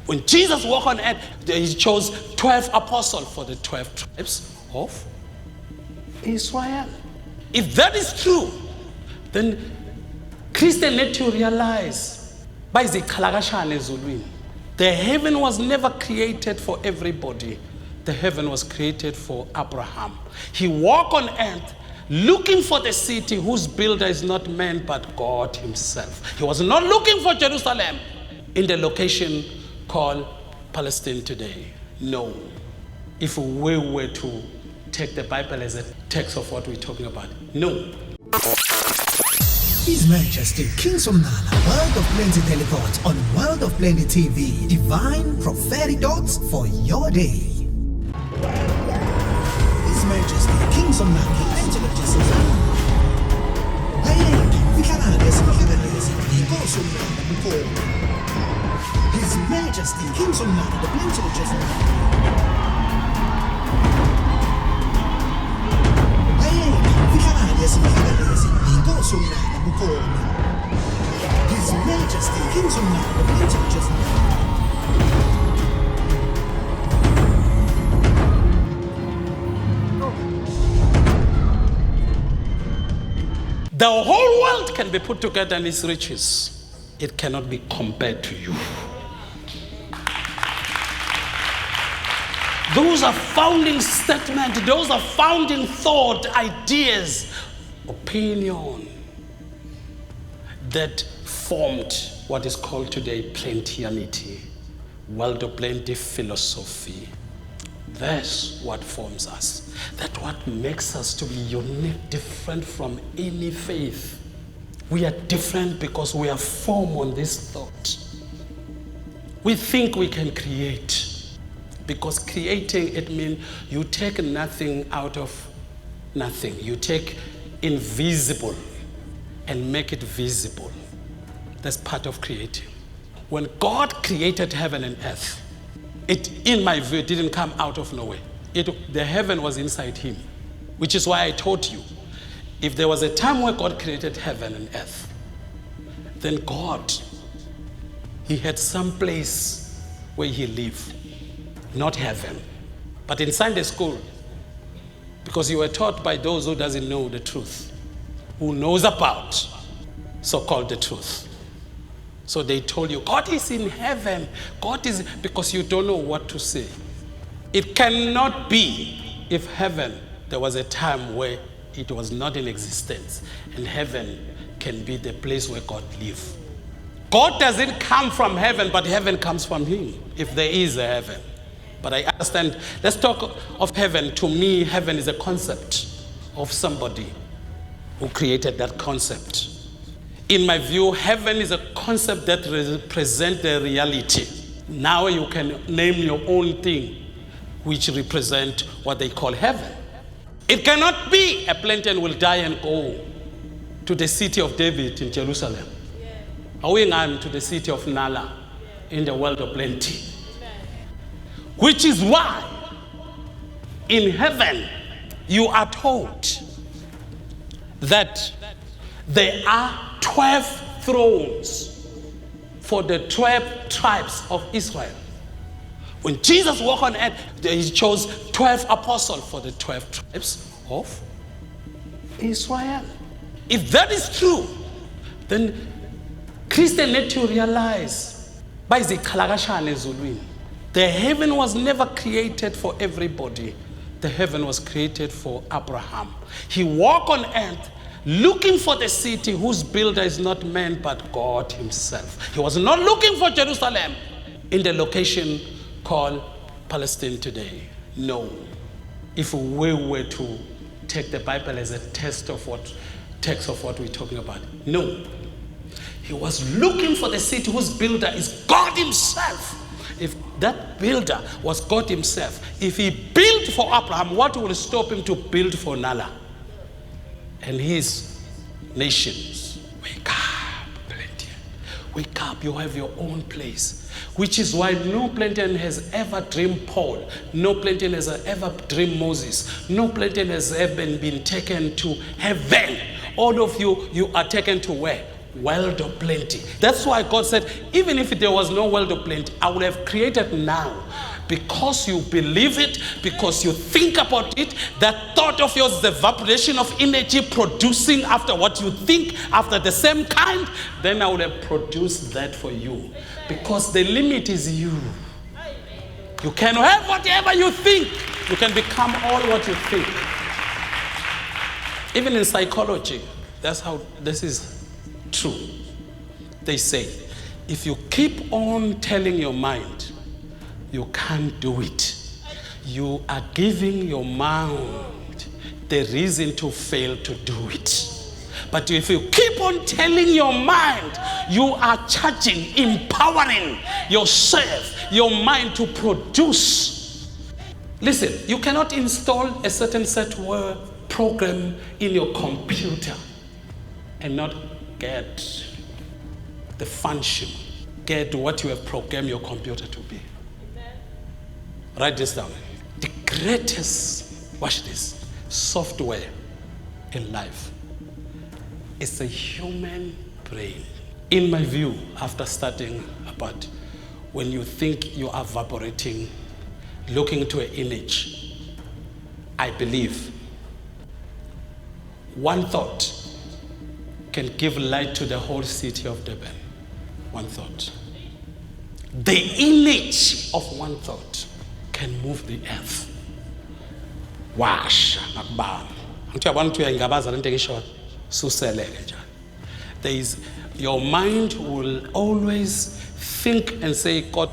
When Jesus walked on earth, he chose 12 apostles for the 12 tribes of Israel. If that is true, then Christians need to realize the heaven was never created for everybody. The heaven was created for Abraham. He walked on earth looking for the city whose builder is not man but God himself. He was not looking for Jerusalem in the location called Palestine today. No. If we were to take the Bible as a text of what we're talking about. No. His Majesty King Somnala, World of Plenty teleport on World of Plenty TV. Divine prophetic dots for your day. His Majesty King Somnala, Plentiologist. His Majesty King Somnala, the Plentiologist. His Majesty King Somnala, the Plentiologist. The whole world can be put together in its riches. It cannot be compared to you. Those are founding statements. Those are founding thought, ideas, opinion that formed what is called today Plentianity, world of plenty philosophy. That's what forms us. That's what makes us to be unique, different from any faith. We are different because we are formed on this thought. We think we can create. Because creating, it means you take nothing out of nothing. You take invisible and make it visible. That's part of creating. When God created heaven and earth, in my view, it didn't come out of nowhere. The heaven was inside him, which is why I taught you, if there was a time where God created heaven and earth, then God, he had some place where he lived, not heaven. But in Sunday school, because you were taught by those who doesn't know the truth, who knows about so-called the truth. So they told you, God is in heaven. God is, because you don't know what to say. It cannot be if heaven, there was a time where it was not in existence, and heaven can be the place where God lives. God doesn't come from heaven, but heaven comes from him, if there is a heaven. But I understand, let's talk of heaven. To me, heaven is a concept of somebody who created that concept. In my view, heaven is a concept that represents the reality. Now you can name your own thing which represent what they call heaven. It cannot be a Plentian will die and go to the city of David in Jerusalem. Going on to the city of Nala in the world of plenty. Which is why in heaven you are told that there are 12 thrones for the 12 tribes of Israel. When Jesus walked on earth, he chose 12 apostles for the 12 tribes of Israel. If that is true, then Christians need to realize the heaven was never created for everybody. The heaven was created for Abraham. He walked on earth looking for the city whose builder is not man but God himself. He was not looking for Jerusalem in the location called Palestine today. No. If we were to take the Bible as a text of what we're talking about. No. He was looking for the city whose builder is God himself. If that builder was God himself, if he built for Abraham, what will stop him to build for Nala and his nations? Wake up, Plentian. Wake up, you have your own place. Which is why no Plentian has ever dreamed Paul. No Plentian has ever dreamed Moses. No Plentian has ever been taken to heaven. All of you are taken to where? world of plenty. That's why God said, even if there was no world of plenty, I would have created now. Because you believe it, because you think about it, that thought of yours is the vibration of energy producing after what you think, after the same kind, then I would have produced that for you. Because the limit is you. You can have whatever you think. You can become all what you think. Even in psychology, that's how this is true. They say, if you keep on telling your mind, you can't do it, you are giving your mind the reason to fail to do it. But if you keep on telling your mind, you are charging, empowering yourself, your mind to produce. Listen, you cannot install a certain software program in your computer and not get the function, get what you have programmed your computer to be. Write this down. The greatest, watch this, software in life is the human brain. In my view, after studying about when you think you are evaporating, looking to an image, I believe one thought can give light to the whole city of Durban. One thought. The image of one thought can move the earth. Wash, there is, your mind will always think and say, but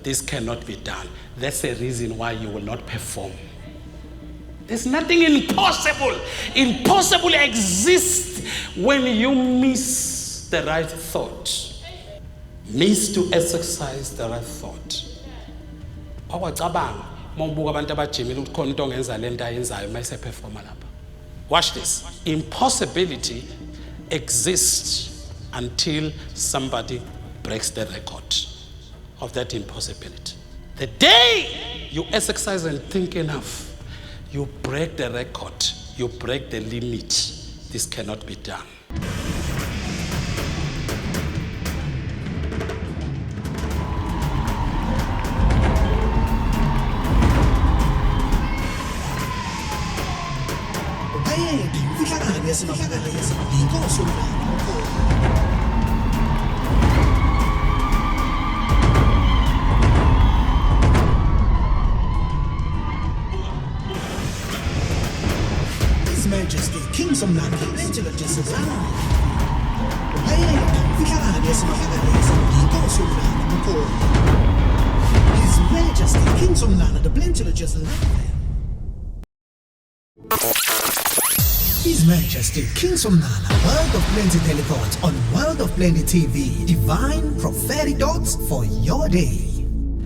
this cannot be done. That's the reason why you will not perform. There's nothing impossible. Impossible exists when you miss the right thought. Miss to exercise the right thought. Watch this. Impossibility exists until somebody breaks the record of that impossibility. The day you exercise and think enough, you break the record, you break the limit. This cannot be done. His Majesty, King Somnala, Plentiologist is His Majesty, King Somnala, the Plentiologist is His Majesty, King Somnala, World of Plenty teleports on World of Plenty TV. Divine prophetic thoughts for your day.